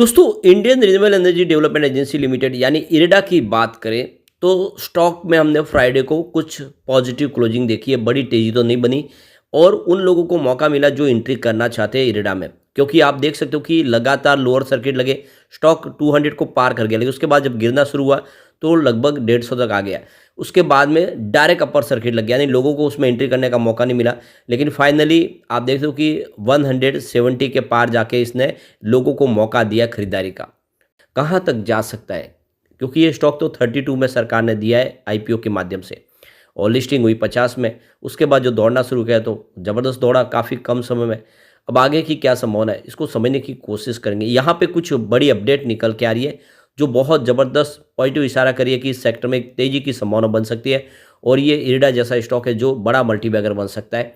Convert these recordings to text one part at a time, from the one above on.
दोस्तों, Indian renewable energy development agency limited यानी इरेडा की बात करें तो स्टॉक में हमने फ्राइडे को कुछ पॉजिटिव क्लोजिंग देखी है। बड़ी तेजी तो नहीं बनी और उन लोगों को मौका मिला जो एंट्री करना चाहते हैं इरेडा में, क्योंकि आप देख सकते हो कि लगातार लोअर सर्किट लगे, स्टॉक 200 को पार कर गया, लेकिन उसके बाद जब गिरना शुरू हुआ तो लगभग 150 तक आ गया। उसके बाद में डायरेक्ट अपर सर्किट लग गया, यानी लोगों को उसमें एंट्री करने का मौका नहीं मिला। लेकिन फाइनली आप देख हो कि 170 के पार जाके इसने लोगों को मौका दिया खरीदारी का। कहाँ तक जा सकता है, क्योंकि ये स्टॉक तो 32 में सरकार ने दिया है आईपीओ के माध्यम से और लिस्टिंग हुई 50 में। उसके बाद जो दौड़ना शुरू किया तो ज़बरदस्त दौड़ा काफ़ी कम समय में। अब आगे की क्या संभावना है, इसको समझने की कोशिश करेंगे। यहाँ पे कुछ बड़ी अपडेट निकल के आ रही है जो बहुत ज़बरदस्त पॉजिटिव इशारा करिए कि इस सेक्टर में एक तेज़ी की संभावना बन सकती है और ये इरेडा जैसा स्टॉक है जो बड़ा मल्टीबैगर बन सकता है।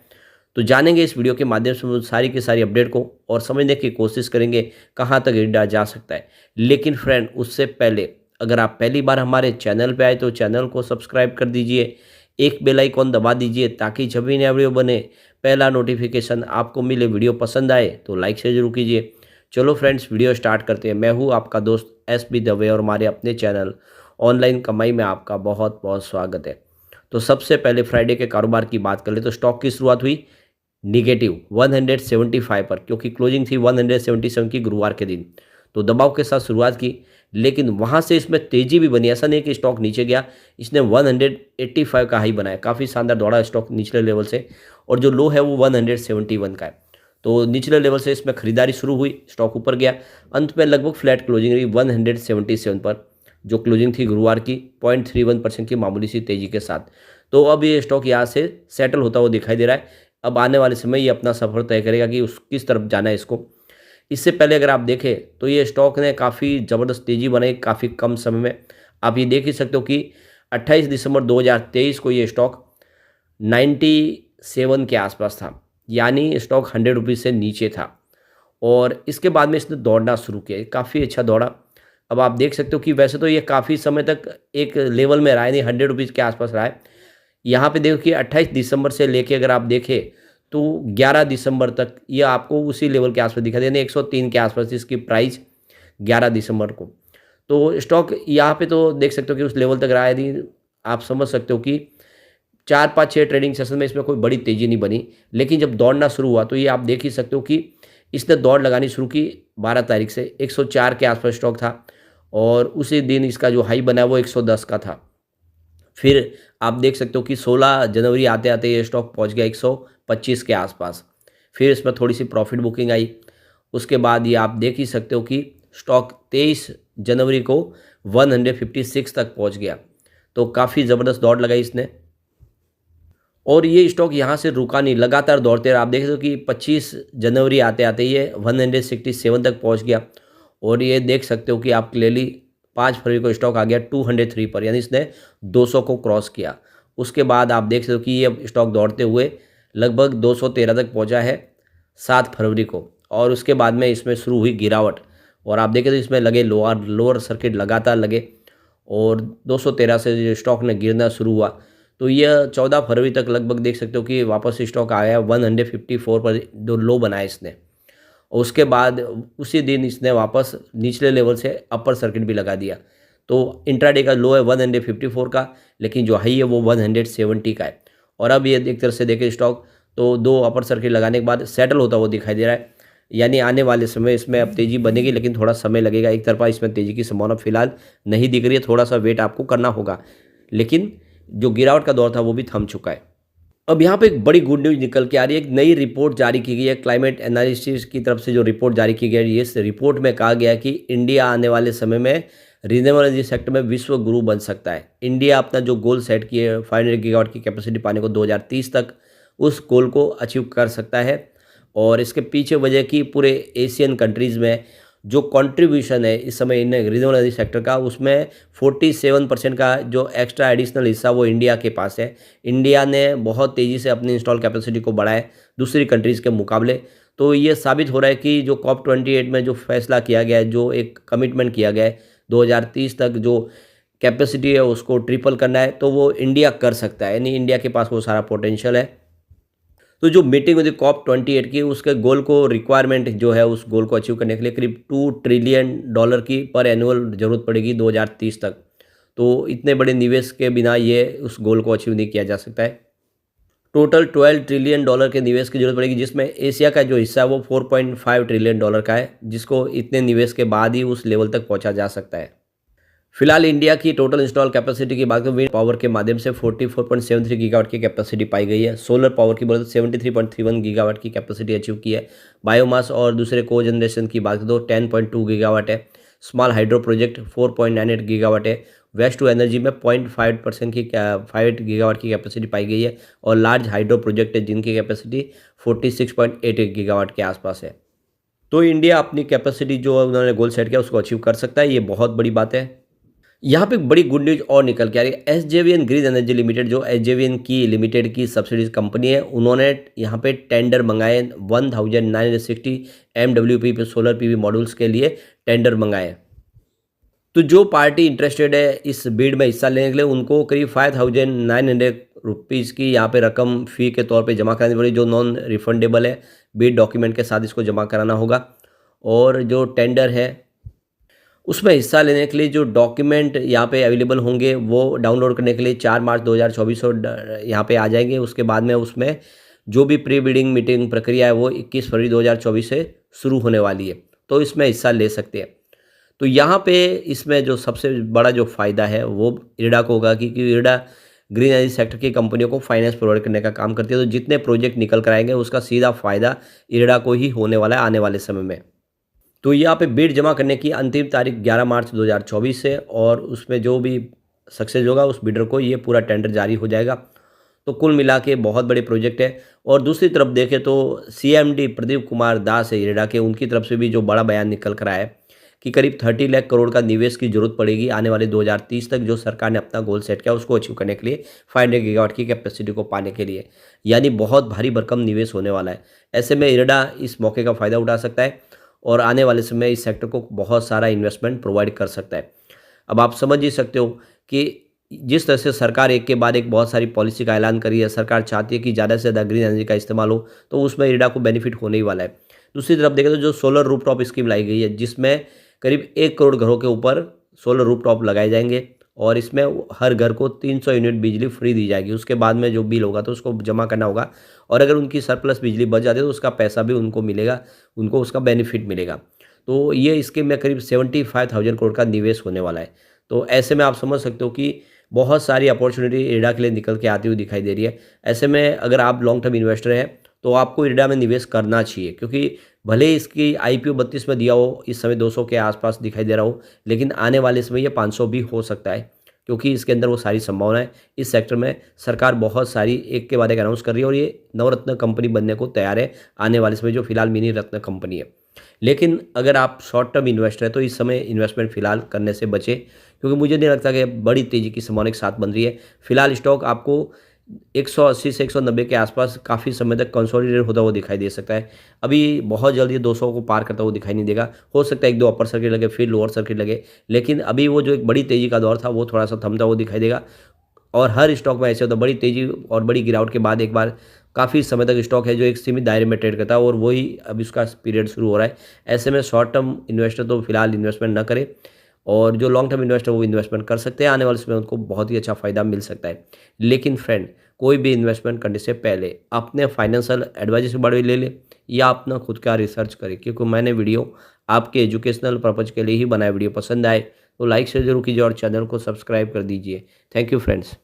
तो जानेंगे इस वीडियो के माध्यम से वो सारी की सारी अपडेट को और समझने की कोशिश करेंगे कहाँ तक इरेडा जा सकता है। लेकिन फ्रेंड, उससे पहले अगर आप पहली बार हमारे चैनल पे आए तो चैनल को सब्सक्राइब कर दीजिए, एक बेल आइकॉन दबा दीजिए ताकि जब भी नया वीडियो बने पहला नोटिफिकेशन आपको मिले। वीडियो पसंद आए तो लाइक से जरूर कीजिए। चलो फ्रेंड्स, वीडियो स्टार्ट करते हैं। मैं हूँ आपका दोस्त एस बी दवे और हमारे अपने चैनल ऑनलाइन कमाई में आपका बहुत बहुत स्वागत है। तो सबसे पहले फ्राइडे के कारोबार की बात कर ले तो स्टॉक की शुरुआत हुई निगेटिव 175 पर, क्योंकि क्लोजिंग थी 177 की गुरुवार के दिन। तो दबाव के साथ शुरुआत की, लेकिन वहाँ से इसमें तेज़ी भी बनी। ऐसा नहीं कि स्टॉक नीचे गया, इसने 185 का हाई बनाया। काफ़ी शानदार दौड़ा स्टॉक निचले लेवल से और जो लो है वो 171 का है। तो निचले लेवल से इसमें खरीदारी शुरू हुई, स्टॉक ऊपर गया। अंत में लगभग फ्लैट क्लोजिंग रही 177 पर, जो क्लोजिंग थी गुरुवार की 0.31% की मामूली सी तेज़ी के साथ। तो अब ये स्टॉक यहाँ से सेटल होता हुआ दिखाई दे रहा है। अब आने वाले समय ये अपना सफ़र तय करेगा कि उस किस तरफ जाना है इसको। इससे पहले अगर आप देखें तो ये स्टॉक ने काफ़ी ज़बरदस्त तेज़ी बनाई काफ़ी कम समय में। आप ये देख ही सकते हो कि 28 दिसंबर 2023 को ये स्टॉक 97 के आसपास था, यानी स्टॉक 100 रुपीज़ से नीचे था और इसके बाद में इसने दौड़ना शुरू किया, काफ़ी अच्छा दौड़ा। अब आप देख सकते हो कि वैसे तो ये काफ़ी समय तक एक लेवल में रहा है, नहीं 100 रुपीज़ के आसपास रहा है। यहाँ पे देखो कि 28 दिसंबर से लेके अगर आप देखें तो 11 दिसंबर तक ये आपको उसी लेवल के आसपास दिखा देने 103 के आसपास थी इसकी प्राइस 11 दिसंबर को। तो स्टॉक यहाँ पे तो देख सकते हो कि उस लेवल तक रहा है। यदि आप समझ सकते हो कि 4-5-6 ट्रेडिंग सेशन में इसमें कोई बड़ी तेज़ी नहीं बनी, लेकिन जब दौड़ना शुरू हुआ तो ये आप देख ही सकते हो कि इसने दौड़ लगानी शुरू की 12 तारीख से। 104 के आसपास स्टॉक था और उसी दिन इसका जो हाई बना वो 110 का था। फिर आप देख सकते हो कि 16 जनवरी आते-आते ये स्टॉक पहुंच गया 125 के आसपास। फिर इसमें थोड़ी-सी प्रॉफिट बुकिंग आई। उसके बाद ये आप देख ही सकते हो कि स्टॉक 23 जनवरी को 156 तक पहुंच गया। तो काफ़ी ज़बरदस्त दौड़ लगाई इसने और ये स्टॉक यहाँ से रुका नहीं, लगातार दौड़ते रहे। आप देख सकते हो कि 25 जनवरी आते-आते ये 167 तक पहुँच गया और ये देख सकते हो कि आप क्लियरली 5 फरवरी को स्टॉक आ गया 203 पर, यानी इसने 200 को क्रॉस किया। उसके बाद आप देख सकते हो कि ये स्टॉक दौड़ते हुए लगभग 213 तक पहुंचा है 7 फरवरी को और उसके बाद में इसमें शुरू हुई गिरावट और आप देखें तो इसमें लगे लोअर सर्किट लगातार लगे और 213 से जो स्टॉक ने गिरना शुरू हुआ तो यह 14 फरवरी तक लगभग देख सकते हो कि वापस स्टॉक आया 154 पर, जो लो बनाया इसने। और उसके बाद उसी दिन इसने वापस निचले लेवल से अपर सर्किट भी लगा दिया। तो इंट्राडे का लो है 154 का, लेकिन जो हाई है वो 170 का है। और अब ये एक तरह से देखें स्टॉक तो 2 अपर सर्किट लगाने के बाद सेटल होता हुआ दिखाई दे रहा है, यानी आने वाले समय इसमें अब तेज़ी बनेगी, लेकिन थोड़ा समय लगेगा। एक तरफा इसमें तेज़ी की संभावना फिलहाल नहीं दिख रही है, थोड़ा सा वेट आपको करना होगा, लेकिन जो गिरावट का दौर था वो भी थम चुका है। अब यहाँ पे एक बड़ी गुड न्यूज़ निकल के आ रही है। एक नई रिपोर्ट जारी की गई है क्लाइमेट एनालिसिस की तरफ से। जो रिपोर्ट जारी की गई है, इस रिपोर्ट में कहा गया है कि इंडिया आने वाले समय में रिन्यूएबल एनर्जी सेक्टर में विश्व गुरु बन सकता है। इंडिया अपना जो गोल सेट किए 500 गीगावाट की कैपेसिटी पाने को 2030 तक, उस गोल को अचीव कर सकता है। और इसके पीछे वजह की पूरे एशियन कंट्रीज़ में जो कंट्रीब्यूशन है इस समय इन रिन्यूएबल एनर्जी सेक्टर का, उसमें 47% का जो एक्स्ट्रा एडिशनल हिस्सा वो इंडिया के पास है। इंडिया ने बहुत तेज़ी से अपनी इंस्टॉल कैपेसिटी को बढ़ाया दूसरी कंट्रीज़ के मुकाबले। तो ये साबित हो रहा है कि जो COP 28 में जो फैसला किया गया है, जो एक कमिटमेंट किया गया है 2030 तक जो कैपेसिटी है उसको ट्रिपल करना है, तो वो इंडिया कर सकता है, यानी इंडिया के पास वो सारा पोटेंशियल है। तो जो मीटिंग हुई थी कॉप 28 की, उसके गोल को रिक्वायरमेंट जो है उस गोल को अचीव करने के लिए करीब $2 ट्रिलियन की पर एनुअल ज़रूरत पड़ेगी 2030 तक। तो इतने बड़े निवेश के बिना ये उस गोल को अचीव नहीं किया जा सकता है। टोटल $12 ट्रिलियन के निवेश की ज़रूरत पड़ेगी, जिसमें एशिया का जो हिस्सा है वो $4.5 ट्रिलियन का है, जिसको इतने निवेश के बाद ही उस लेवल तक पहुँचा जा सकता है। फिलहाल इंडिया की टोटल इंस्टॉल कैपेसिटी की बात करें, विंड पावर के माध्यम से 44.73 गीगावाट की कैपेसिटी पाई गई है। सोलर पावर की बोले तो 73.31 गीगावाट की कैपेसिटी अचीव की है। बायोमास और दूसरे को जनरेशन की बात करें तो 10.2 गीगावाट है। स्मॉल हाइड्रो प्रोजेक्ट 4.98 गीगावाट है। वेस्ट टू एनर्जी में 0.5% की 5 गीगावाट की कैपेसिटी पाई गई है। और लार्ज हाइड्रो प्रोजेक्ट है जिनकी कैपेसिटी 46.88 गीगावाट के आसपास है। तो इंडिया अपनी कैपेसिटी जो उन्होंने गोल सेट किया उसको अचीव कर सकता है, ये बहुत बड़ी बात है। यहाँ पे एक बड़ी गुड न्यूज़ और निकल के आ रही है। एसजेवीएन ग्रीन एनर्जी लिमिटेड, जो एसजेवीएन की लिमिटेड की सब्सिडीज कंपनी है, उन्होंने यहाँ पे टेंडर मंगाए 1960 एमडब्ल्यूपी पे सोलर पीवी मॉड्यूल्स के लिए टेंडर मंगाए। तो जो पार्टी इंटरेस्टेड है इस बिड में हिस्सा लेने के लिए, उनको करीब 5900 रुपीज़ की यहाँ पे रकम फ़ी के तौर पे जमा करानी पड़ेगी, जो नॉन रिफंडेबल है। बिड डॉक्यूमेंट के साथ इसको जमा कराना होगा। और जो टेंडर है उसमें हिस्सा लेने के लिए जो डॉक्यूमेंट यहाँ पे अवेलेबल होंगे वो डाउनलोड करने के लिए 4 मार्च 2024 को यहाँ पे आ जाएंगे। उसके बाद में उसमें जो भी प्री बिडिंग मीटिंग प्रक्रिया है वो 21 फरवरी 2024 से शुरू होने वाली है, तो इसमें हिस्सा ले सकते हैं। तो यहाँ पे इसमें जो सबसे बड़ा जो फ़ायदा है वो इरडा को होगा, क्योंकि इरडा ग्रीन एनर्जी सेक्टर की कंपनियों को फाइनेंस प्रोवाइड करने का काम करती है। तो जितने प्रोजेक्ट निकल कर आएंगे उसका सीधा फ़ायदा इरडा को ही होने वाला है आने वाले समय में। तो यहाँ पे बिड जमा करने की अंतिम तारीख 11 मार्च 2024 है, और उसमें जो भी सक्सेस होगा उस बिडर को ये पूरा टेंडर जारी हो जाएगा। तो कुल मिला के बहुत बड़े प्रोजेक्ट है। और दूसरी तरफ देखें तो सीएमडी प्रदीप कुमार दास है इरेडा के, उनकी तरफ से भी जो बड़ा बयान निकल कर आया है कि करीब 30 लाख करोड़ का निवेश की जरूरत पड़ेगी आने वाले 2030 तक, जो सरकार ने अपना गोल सेट किया उसको अचीव करने के लिए 500 गीगावाट की कैपेसिटी को पाने के लिए। यानी बहुत भारी भरकम निवेश होने वाला है। ऐसे में इरेडा इस मौके का फ़ायदा उठा सकता है और आने वाले समय इस सेक्टर को बहुत सारा इन्वेस्टमेंट प्रोवाइड कर सकता है। अब आप समझ ही सकते हो कि जिस तरह से सरकार एक के बाद एक बहुत सारी पॉलिसी का ऐलान करी है, सरकार चाहती है कि ज़्यादा से ज़्यादा ग्रीन एनर्जी का इस्तेमाल हो, तो उसमें इरेडा को बेनिफिट होने ही वाला है। दूसरी तरफ देखें तो जो सोलर रूफटॉप स्कीम लाई गई है, जिसमें करीब 1 करोड़ घरों के ऊपर सोलर रूफटॉप लगाए जाएंगे और इसमें हर घर को 300 यूनिट बिजली फ्री दी जाएगी। उसके बाद में जो बिल होगा तो उसको जमा करना होगा, और अगर उनकी सरप्लस बिजली बच जाती है तो उसका पैसा भी उनको मिलेगा, उनको उसका बेनिफिट मिलेगा। तो ये स्कीम में करीब 75,000 करोड़ का निवेश होने वाला है। तो ऐसे में आप समझ सकते हो कि बहुत सारी अपॉर्चुनिटी इरेडा के लिए निकल के आती हुई दिखाई दे रही है। ऐसे में अगर आप लॉन्ग टर्म इन्वेस्टर हैं तो आपको इरेडा में निवेश करना चाहिए, क्योंकि भले ही इसकी आईपीओ 32 में दिया हो, इस समय 200 के आसपास दिखाई दे रहा हो, लेकिन आने वाले समय ये 500 भी हो सकता है, क्योंकि इसके अंदर वो सारी संभावना है। इस सेक्टर में सरकार बहुत सारी एक के बाद एक अनाउंस कर रही है और ये नवरत्न कंपनी बनने को तैयार है आने वाले समय, जो फिलहाल मिनी रत्न कंपनी है। लेकिन अगर आप शॉर्ट टर्म इन्वेस्टर है तो इस समय इन्वेस्टमेंट फिलहाल करने से बचें, क्योंकि मुझे नहीं लगता कि बड़ी तेज़ी की संभावना एक साथ बन रही है। फिलहाल स्टॉक आपको 180 से 190 के आसपास काफ़ी समय तक कंसोलिडेट होता हुआ दिखाई दे सकता है। अभी बहुत जल्दी 200 को पार करता हुआ दिखाई नहीं देगा। हो सकता है 1-2 अपर सर्किट लगे, फिर लोअर सर्किट लगे, लेकिन अभी वो जो एक बड़ी तेज़ी का दौर था वो थोड़ा सा थमता हुआ दिखाई देगा। और हर स्टॉक में ऐसे होता है, बड़ी तेज़ी और बड़ी गिरावट के बाद एक बार काफ़ी समय तक स्टॉक है जो एक सीमित दायरे में ट्रेड करता है, और वही अब इसका पीरियड शुरू हो रहा है। ऐसे में शॉर्ट टर्म इन्वेस्टर तो फिलहाल इन्वेस्टमेंट ना करे, और जो लॉन्ग टर्म इन्वेस्टर वो इन्वेस्टमेंट कर सकते हैं। आने वाले समय उनको बहुत ही अच्छा फ़ायदा मिल सकता है। लेकिन फ्रेंड, कोई भी इन्वेस्टमेंट करने से पहले अपने फाइनेंशियल एडवाइजर से बड़े ले ले या अपना खुद का रिसर्च करें, क्योंकि मैंने वीडियो आपके एजुकेशनल पर्पज़ के लिए ही बनाया। वीडियो पसंद आए तो लाइक शेयर जरूर कीजिए और चैनल को सब्सक्राइब कर दीजिए। Thank you friends.